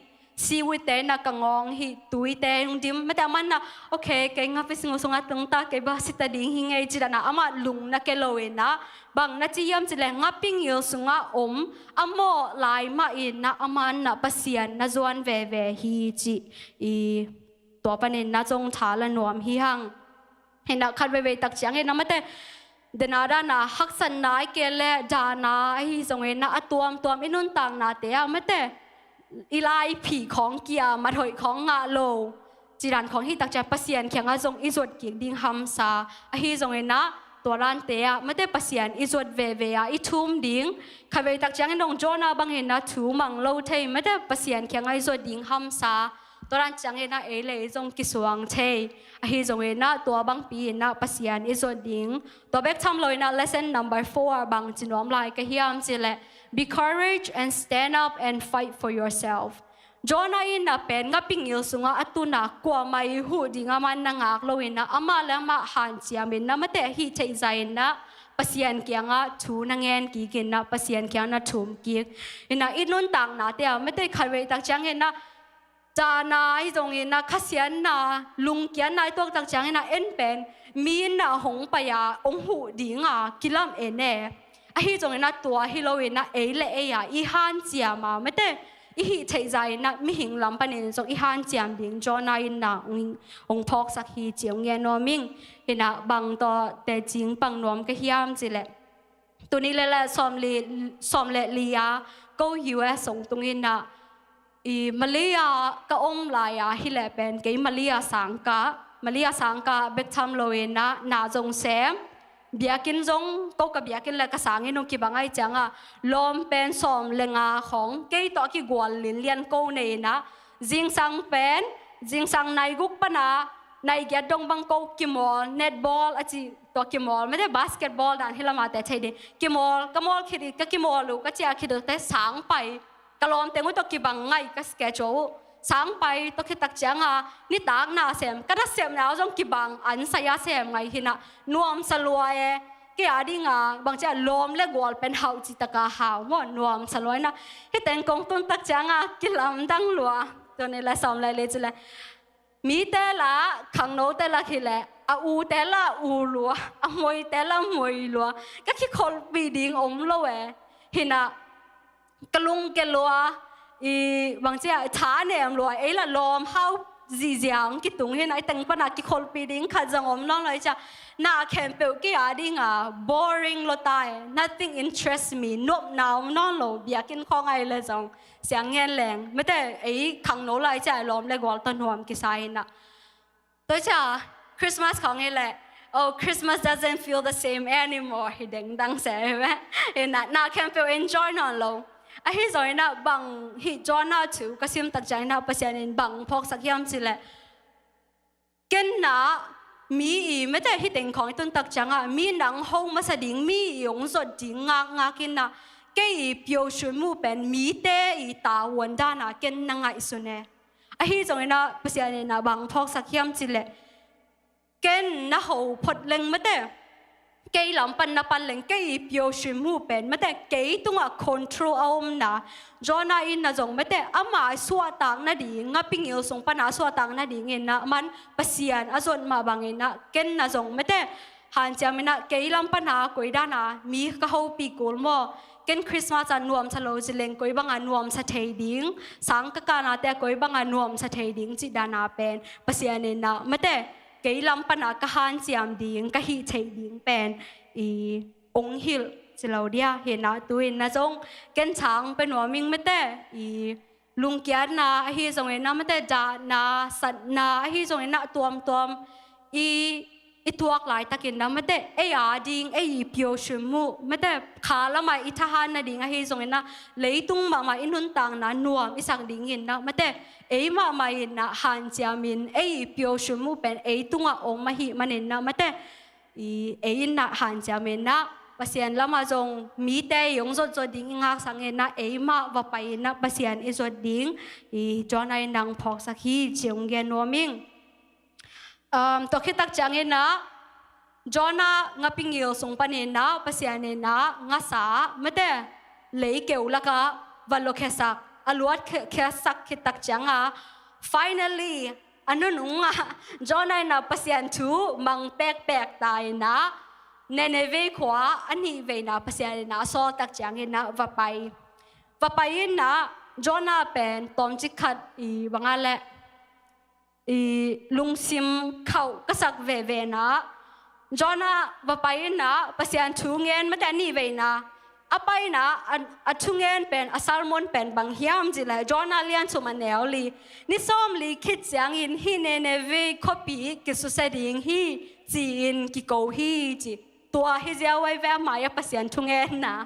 ซีวิเตนะกังงฮิตุยเตนดิมไม่แต่มันนะโอเคเก่งอ่ะพี่สิงสุงอ่ะตึงตาเก็บบาสิตาดิ่งฮิงเงยจีดานะอามาลุงนะเกลเวนะบางนาจียมจีแหลงอ่ะพี่เงือสุงอ่ะอมอ่ะโมลายมาอินนะอามันนะปัสยานนะจวนเวฮิจีตัวปนินนะจงทาละนวมฮิฮังเห็นนะคัดเวตักเสียงเห็นนะไม่แต่เดนาดานะฮักสันนายเกลจานาฮิจงเวนะตัวอินุนต่างนาเตียไม่แต่อีไลผีของเกียมาถอยของงาโลจีรันของฮิตักใจปัสยานเขียงอาจงอิจวดเกียงดิ่งฮัมซาฮิจงเวนะตัวร้านเตียไม่แต่ปัสยานอิจวดเวอิทุ่มดิ่งขบตักจังนงโจนาบางเห็นนะถูมังโลเทไม่แต่ปัสยานเขียงอิจวดดิ่งฮัมซา ตัวนั้นจังเห็นนะเลยจงกิสวงเชฮีจงเห็นนะตัวบางปีนะปัสยานอิจดิงตัวเบกทำเลยนะ lesson number 4บางจินวมลายก็เฮียมจิเล be courage and stand up and fight for yourself จอนาอินนะเป็นงับปิงยิลสุงอาตุนักกว่าไม่หูดิงามันนังอักโลวินะอามาและมาหันเจียมินนะมาแต่ฮีใจใจนะปัสยานเกียงอ่ะทูนังเงินกีกินนะปัสยานเกียงนะทุ่มกีอินะอินุนต่างนะแต่ไม่ได้ขัดเวตักจังเห็นนะจานาฮิจงเห็นนะขัดเสียนนะลุงเกียนนะตัวตักจังเห็นนะเอ็นเป็นมีนะหงปยาองหูดิงอ่ะกิลามเอ็นเน่ฮิจงเห็นนะตัวฮิโลวินะเละยาอีฮันเจียมาไม่ได้อีหิใจใจนะไม่หิงลำปนินจงอีฮันเจียมดิงจอนาอินนะองพอกสักฮีเจียงเงินนอมิงเห็นนะบางตัวแต่จริงปังนวมก็เฮียมจิแหละตัวนี้แหละสอมเลลียาก็อยู่ส่งตรงนี้นะอีมาเลย์ก็อมลายฮิเลเป็นเกยมาเลย์สังกาเบกทำโลเอนะนาจงเซมเบียกินจงก็กับเบียกินเลยก็สังเงินกีบังไอจังลมเป็นสอมเลงาของเกยต่อกีกวลลินเลียนก็เนนะจิงสังเป็นจิงสังในกุกปนาในเกียรดงบังก็กิมอลเน็ตบอลอาจีตัวกิมอลไม่ได้บาสเกตบอลด่านที่เรามาแต่ใช่ดิกิมอลก็มอลคิดก็กิมอลลูกก็เจ้าคิดแต่สังไปกลอมเต็งว่าตัวกีบังไงก็สเกจโจสังไปตัวคิดตักจังนี่ตากนาเสียมก็ถ้าเสียมแล้วจงกีบังอันสยาเสียมไงที่น่ะนวมสลวยกี่อาดิงบางเจ้าลมเล็กวอลเป็นหาวจิตกาหาวว่านวมสลวยนะที่แต่งกงตุนตักจังกิลำดังลัวตัวนี้แหละสอมเลยเลยจุเลยมีแต่ละขังโนแต่ละขี้แหละอูแต่ละอูลัวมวยแต่ละมวยลัวก็คิดคนปีดิ่งอมลัวเห็นกลุงเกลัวบางทีช้าเนี่ยมลัวละลมเฮาจีเจียงกิตุงเห็นแต่งปนักกิคนปีดิ่งขัดจังอมน้องเลยจ้ะน่าแคมเปลกี่อาดิ่งboring โลตาย nothing interest me นบหนาวน้องโลเบียกินของไอเลยจังเสียงเงินแรงไม่แต่ขังโนเลยจ้ะลมเลยกว่าต้นหัวกิสายนะตัวจ้ะคริสต์มาสของนี่แหละOh, Christmas doesn't feel the same anymore. ฮิดังดังเสียไหมเห็นน่าแคมเปญ enjoy นอนลงฮิจอยน่ะบังฮิจอยน่ะถือก็ซิมตัดใจน่ะภาษาเนี่ยบังพกสักยามสิแหละกันน่ะมีไม่ได้ฮิดังของต้นตักจังมีหนังห้องมาแสดงมียงสดจริงงากินน่ะแกเปียวชวนมูเป็นมีเตตาวันด้าน่ะกันนั่งไงสุเน่ฮิจอยน่ะภาษาเนี่ยน่ะบังพกสักยามสิแหละเกณฑ์น่ะเขาพดเล็งไม่ได้เกย์หลังปันน่ะปันเล็งเกย์เปียวชิมูเป็นไม่ได้เกย์ต้องcontrol เอามันนะจอน่าอินน่ะจงไม่ได้อามาสวดตังน่ะดีงับปิงเอลส่งปันน่ะสวดตังน่ะดีเงินน่ะมันภาษาอันส่วนมาบางเงินน่ะเกณฑ์น่ะจงไม่ได้หันจะไม่น่ะเกย์หลังปันน่ะกุยด้านน่ะมีก็เขาปีกูลมั่วเกณฑ์คริสต์มาสนวมฉลองจิเลงกุยบางอันนวมสะเทดิ้งสังกการน่ะแต่กุยบางอันนวมสะเทดิ้งจิดานาเป็นภาษาเนี่ยน่ะไม่ได้เกยลำปนักหันเจียมดิ่งก็ฮิเชดิ่งเป็นองฮิลสิเราเดียเห็นนะตัวเองนะจงเกณฑ์ช้างเป็นหัวมิงไม่แต่ลุงเกียรนะฮิจงเห็นนะไม่แต่จานะสัตนะฮิจงเห็นนะตัวตัวหลายตะกินนะไม่แต่ดิ่งเปียวชมูไม่แต่ขาละไม่ทหารนะดิ่งฮิจงเห็นนะเลยตุ้งมาอินุนตังนะนัวสักดิ่งเห็นนะไม่แต่มาอินนะหันจามินเปียวชมูเป็นตุ้งองมาหิมันเห็นนะไม่แต่นะหันจามินนะภาษาละมาจงมีแต่ยงสดดิ่งงักสังเห็นนะมาว่าไปนะภาษาสดดิ่งจอนายนางพอกสักฮีเจียงเกนนัวมิงตัวคิดตักจังเห็นนะจอน่างาปิงเอลส่งปันเห็นนะภาษาเนี่ยนะงาสาไม่แต่เลยเกี่ยวละก็วันโลเคสักอลวดเคสักคิดตักจังfinally อันนู้นจอนายนะภาษาทูมังแปลกตายนะเนเนเวขวาอันนี้เวนะภาษาเนี่ยนะโซตักจังเห็นนะว่าไปนะจอน่าเป็นตอมจิคัดบางอะไรลุงซิมเขาก็สักเวนะจอน่าว่าไปนะภาษาทูเงินไม่แต่นี่เวนะไปนะทุเงินเป็นอัลมอนเป็นบางเฮียมจิเลยจอน่าเลี้ยงสุมันเนลลีนี่ซ้อมลีคิดเสียงอินฮีเนเนเวคอปีกิสุเสดิงฮีจีนกิโกฮีจีตัวฮิเจียวไว้แวะมาอย่าภาษาทุเงินนะ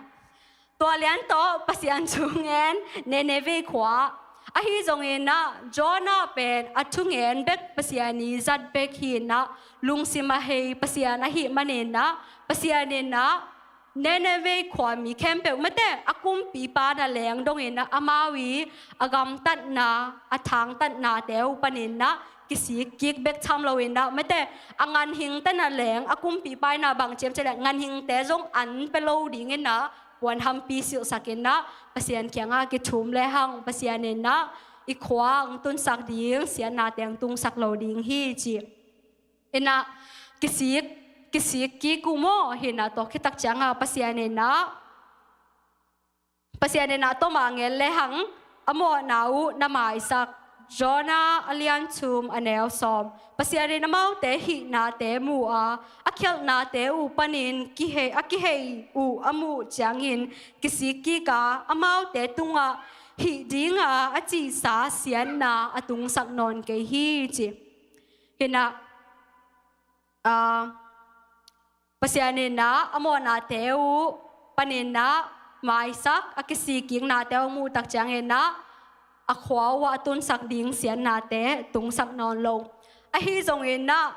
ตัวเลี้ยงโตภาษาทุเงินเนเนเวขวา a hi zong in na Jonah pen athung en bek pasiani zat bek hi na lungsima hei pasiana hi manen na pasianen na Neneve kwami kempe mate akum pi pa na leng dong in na amawi agam tat na athang tat na teu panin na kisi kik bek tham lo in na mate angan hing tan na leng akum pi pa na bang chem chele ngan hing te zong an pe lo ding in na wan ham pi sil sakin na pasian kyanga ki thum le hang pasianen na i khwang tun sak ding sian na teng tung sak lo ding hi chi ina kisi ki kumo hina to khitak changa pasiane na to mangel le hang amo nau na mai sak Jonah alian chum anel som pasiane na mau te hi na te mu a akhel na te u panin ki he u amu changin kisi ki ka amau te tunga hi dinga achi sa sian na atung sak non ke hi chi hina pasiane na amo na teu panin na mai sak akisi king na teu mu tak chang na akhwa wa tun sak ding sian na te tung sak non lo a hi zong in na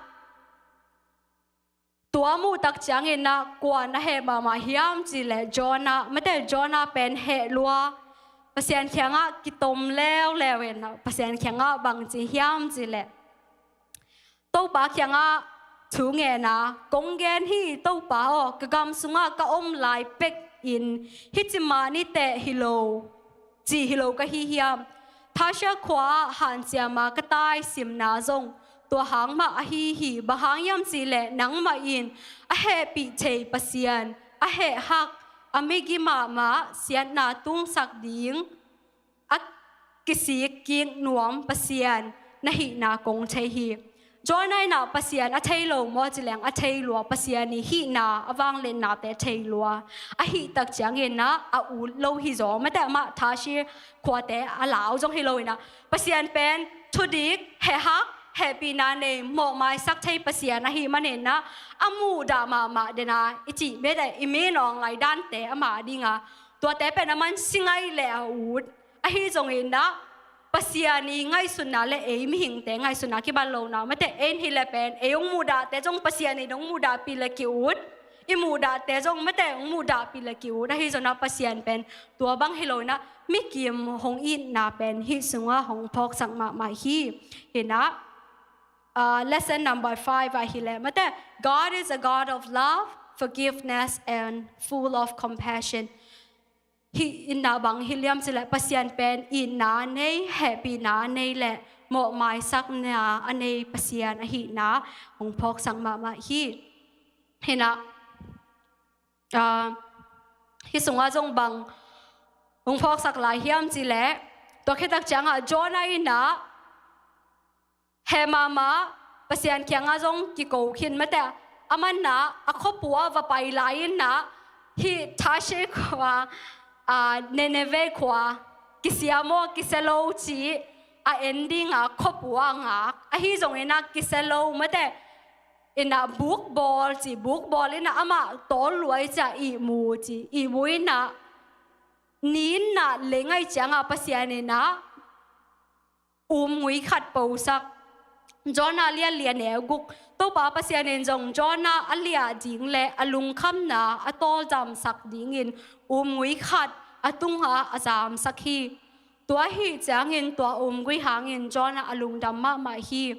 tua mu tak chang na kwa na he ma hiam chi le Jonah mate Jonah pen he lua pasian khyanga kitom lew na pasian khyanga bang chi hiam chi le to ba khyanga thu nghe na công gen hi tàu pa o ka gam sunga ka om lai pek in hichima ni te hilo ka hi hiam thasha khwa han chiama ka tai sim na zong to hang ma a hi bahang yam si le nang ma in a he pi chei pasian a he hak amegi ma sian na tung sak ding a kisi king nuam pasian na hi na kong chei hi Jonah na pasian a thailo mo chilang a thailo pasian ni hi na awang len na te thailo a hi tak changin na a u lo hi zo ma ta ma tha shi khwa te a lao jong hi lo na pasian pen thudik he hak happy na ne mo mai sak thai pasian na hi manen na amu da ma de na ichi me da i me nong lai dan te ama dinga to te pen man singai le a ut a hi jong in na pasiani ngai sunna le e mi hing te ngai sunna ki ban lo na mate en hi le pen e ong muda te jong pasiani dong muda pi le ki ut i muda te jong mate ong muda pi le ki ut hi zona pasian pen tua bang hi lo na mi kim hong in na pen hi sunga hong phok sang ma hi hina lesson number 5 hi le mate God is a God of love forgiveness and full of compassion hi inna bang hiliam sila pasian pen inna nei happy na nei le mo mai sak na anei pasian a hi na hong phok sang ma hi hina hi sunga jong bang hong phok sak lai hiam chi le to khetak changa Jonah ina he mama pasian kyanga jong ki ko khin mata aman na akhopua va pai lai na hi thashe kwa Neneve kwa kisiamo kiselo chi a ending a khopua nga a hi zong ina kiselo mate ina book ball ina ama tol luai cha i mu chi i muina nin na lengai changa pasiane na ngui khat pausak Jonah lia ne guk to pa pasiane jong Jonah alia jing le alung kham na atol jam sak ding in ngui khat atung ha azam sakhi tua hi changin tua gui hangin Jonah alung dam ma hi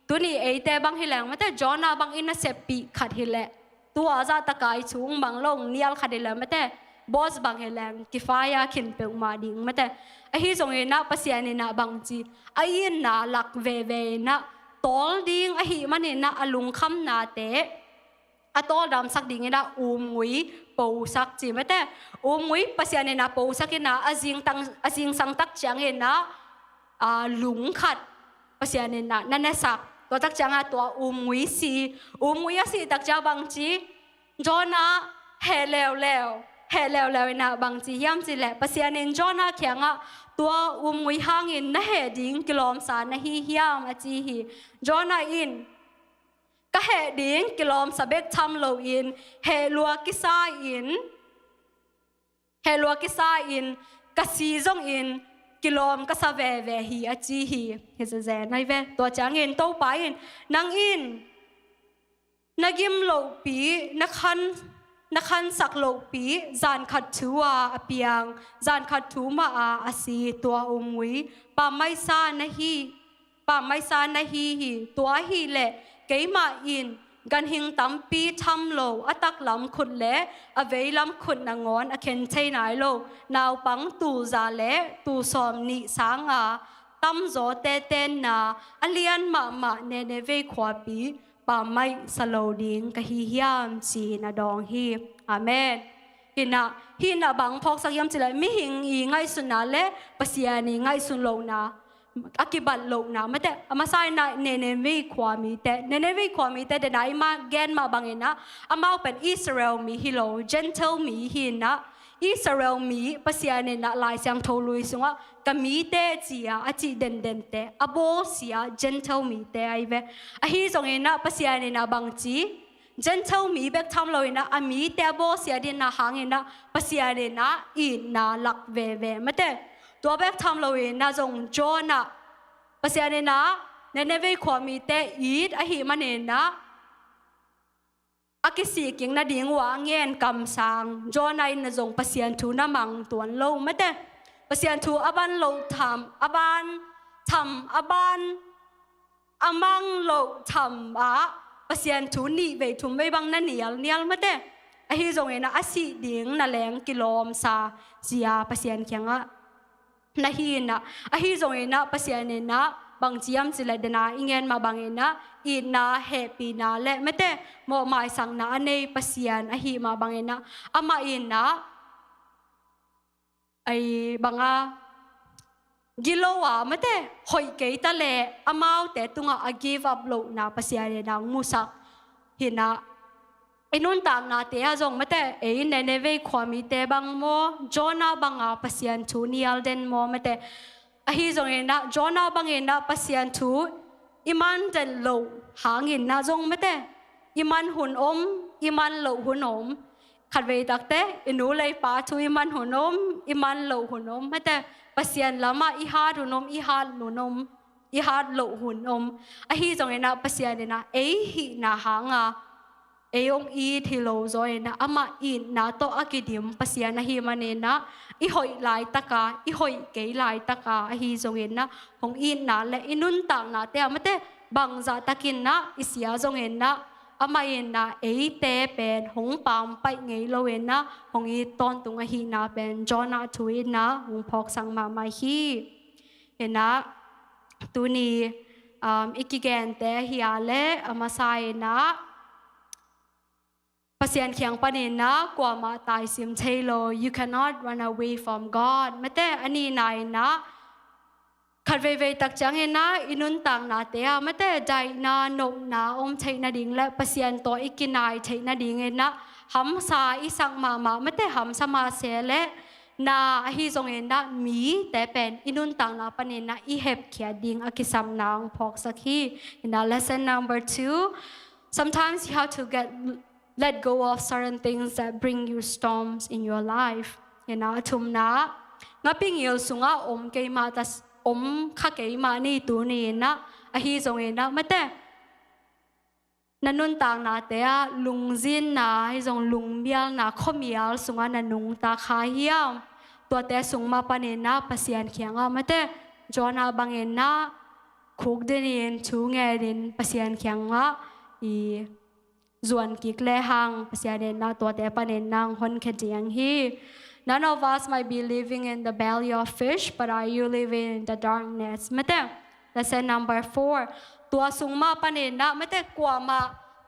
tuni eite bang hilang mate Jonah bang ina sepi khat hile tua za takai chung bang long nial khat hile mate boss bang hilang kifaya kin pe ma ding mate a hi zong ina pasiani na bang chi ain na lak ve na tol ding a hi manina alung kham na te atol dam sak ding ina ngui po sak chi mate ngui pasiane na po sak ina azing sang tak chang ina lung khat pasiane na nana sak to tak changa to ngui si tak cha bang chi Jonah he lew ina bang chi yam chi le pasiane Jonah khyanga to ngui hangin na he ding kilom sa na hi hiam a chi hi Jonah in ka he ding kilom sabek tham lo in he lua kisa in ka si zong in กิโลมก็สะเวเวฮีอจีฮีเฮซเซนไอเวตัวจางเงินโตไปอินนางอินนักิมโลปีนักขันสักโลปีจานขัดชัวอเปียงจานขัดทูมาอาสีตัววิปาไม่ซานะฮีตัวฮีเละเกยมาอินกันหิงตั้มปีทำโลอตักลำขุดเละอเวลำขุดนางอนอเคนเทนายโลนาวปังตูซาเละตูสอมนิสางาตั้มโจเตเตนนาอเลียนมาเนเนเวขวาปีปาไม่สโลดิงกะฮิยามจีนาดองฮีอาเมนฮินะบังพอกสักยามจิเลยมิหิงอีไงสุนาเละปะเสียนีไงสุนโลนาอากิบัตโลนาไม่แต่อามาใส่ในเนเนวิความมีแต่เดนายมาแกนมาบังเงินนะอามาเป็นอิสราเอลมีฮิโลเจนเทลมีหินนะอิสราเอลมีภาษาเนี่ยนะลายเสียงทลุยสุงะก็มีแต่จีอาอจิเดนแต่อาโบเสียเจนเทลมีแต่ไอเวอาฮิสงเงินนะภาษาเนี่ยนะบังจีเจนเทลมีเบกทำเลยนะอามีแต่โบเสียเดนนะหางเงินนะภาษาเนี่ยนะอินนะลักเวไม่แต่ตัวเบกทำเลยนะจงโจนะภาษาเนี่ยนะในเวความมีแต่อีดอหิมันเนี่ยนะอากิสีกิงนาดิ่งว่าเงินกำสังโจนายนะจงภาษาทูน้ำมังตัวโลไม่แต่ภาษาทูอบันโลทำอบันอามังโลทำภาษาทูนี่เวทุมไม่บังนั่นเนี่ยไม่แต่อหิจงเองนะอาศิดิ่งนั่นแหลงกิโลมซาเสียภาษาเขียงนะฮีนะอาฮิจงเองนะภาษาเนี่ยนะบางจีมสิเลดนะอิงเงินมาบางเองนะอีนะแฮปปี้นะและไม่แต่โมหมายสังนะในภาษาอาฮิมาบางเองนะอามาอินนะไอบางกิโลวะไม่แต่หอยเกยตะเลอามาแต่ตุงอาgive up โลนะภาษาเนี่ยนะมุสักเห็นนะไอ้นุ่นต่างนาเตียจงไม่แต่ไอ้เนเนเวความมีแต่บางโมจอนาบางภาษาทูนิอัลเดนโมไม่แต่ไอ้จงเองนะจอนาบางเองนะภาษาทูอิมันเดนโลหางเองนะจงไม่แต่อิมันหุ่นอิมันโลหุ่นขัดเวตักแต่อินูเลยป้าทูอิมันหุ่นอิมันโลหุ่นไม่แต่ภาษาละมาอิฮาดหุ่นอิฮาดหนุนอิฮาดโลหุ่นไอ้จงเองนะภาษาเนี่ยนะไอ้หินะหางเอองอีที่โลโซเอนะอามาอินนาโตอากิดิมภาษานะฮิมันเอนะอีหอยลายตะกาอีหอยเกยลายตะกาฮิโซเอนะของอินนาและอินุนต่างนาเตะมาเตบังซาตะกินนะอิเสียโซเอนะอามาเอนะเอเตเป็นหงปามไปไงโลเอนะของอีตอนตุงฮินาเป็นจอนาทุยนะหงพอกสังมาไมฮีเอนะตุนีอิกิแกนเตฮิอาเลอามาไซนะภาษาเขียงปนินนะกว่ามาตายซิมเทโล you cannot run away from God ไม่แต่อันนี้นายนะขัดเวตักจังเห็นนะอินุนต่างนาเตียไม่แต่ใจนาหนกนาอมเทนาดิ่งและภาษาตัวอีกินายเทนาดิ่งเห็นนะหำซาอิสังมาไม่แต่หำสมาเสและนาฮิจงเห็นนะมีแต่เป็นอินุนต่างนาปนินนะอีเห็บเขียดิ่งอกิสัมนางพอกสักทีนะ lesson number 2 sometimes you have to let go of certain things that bring you storms in your life. You know, tumna ngaping yel sunga kay matas kha kay mani tu ni na ahi zong na mate nanun tang na te lungzin na hi zong lungmial na khomial sunga nanung ta kha hiam to te sungma panin na pasian khianga mate jona bangin na khuk denin chunge din pasian khianga Iส่วนกิกเลหังภาษาเดนนาตัวแต่ปนนางฮอนเคจียงฮี None of us might be living in the belly of fish but are you living in the darkness ไม่แต่ lesson number 4ตัวสุงมาปนนะไม่แต่กว่ามา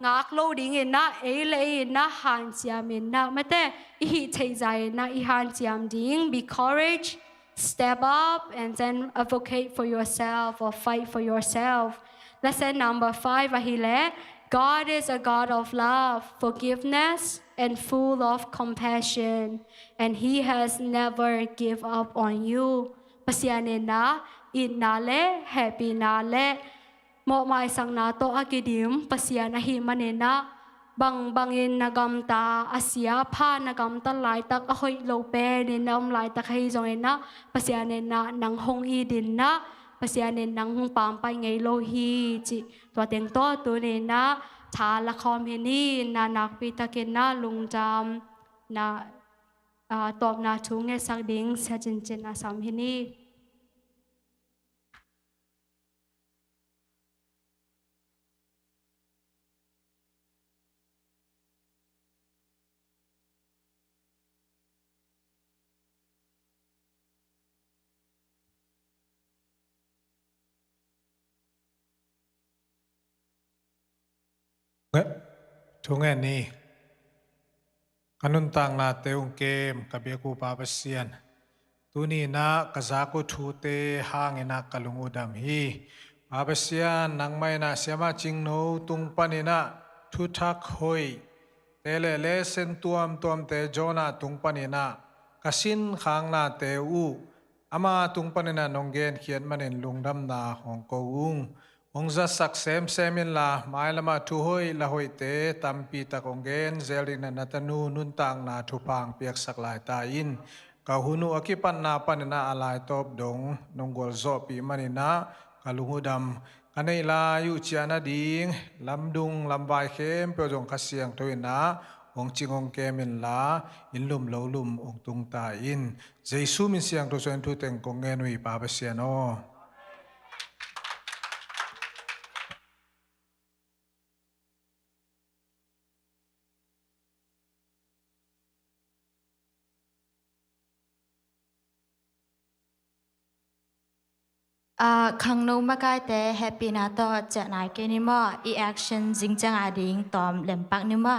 งักโลดิ้งนะเอเลยนะหันเจียมนะไม่แต่อีเทใจนะอีหันเจียมดิ้ง be courage step up and then advocate for yourself or fight for yourself lesson number 5 ว่าฮีเลGod is a God of love, forgiveness, and full of compassion, and He has never give up on you. ภาษาเนี่ยนะอินนาเลแฮปปี้นาเลโมหมายสังนาโตอากิดิมภาษานะฮิมันเนี่ยนะ bangin nagam ta asia pha nagam ta lai tak a hoi lo pe ni nam lai tak hei zong na pasian na nang hong hi din na pasian nang hong pam pai ngai lo hi chi to teng to tu ni na tha la khom hi ni na nak pi takin na lung jam na top na chung nge sak ding sa chin chin na sam hi ni Tunga ni kanun tang na teung kem kabiaku papasian tuni na kazako thute hangina kalungudam hi papasian nangmai na siama chingno tung panina thuthak hoi tele le sen tuam te jona tung panina kasin khang na te u ama tung panina nonggen khian manin lungdam na hongkong Ongza sak semin la mai lama thu hoi la hoi te tampi ta kongen zelin na natanu nuntang na thupang piak sak lai ta in ka hunu akipan na panina alai top dong nonggol zo pi manina kalungudam kanei la yu chiana ding lamdung lambai khem pe jong khasiang toina ong chingong kemin la inlum lolum ong tung ta in jesu min siang to soen thu teng kongen wi pa pasiano khang no ma kai te happy na to cha nai ke ni mo e action jing chang a ding tom lem pak ni mo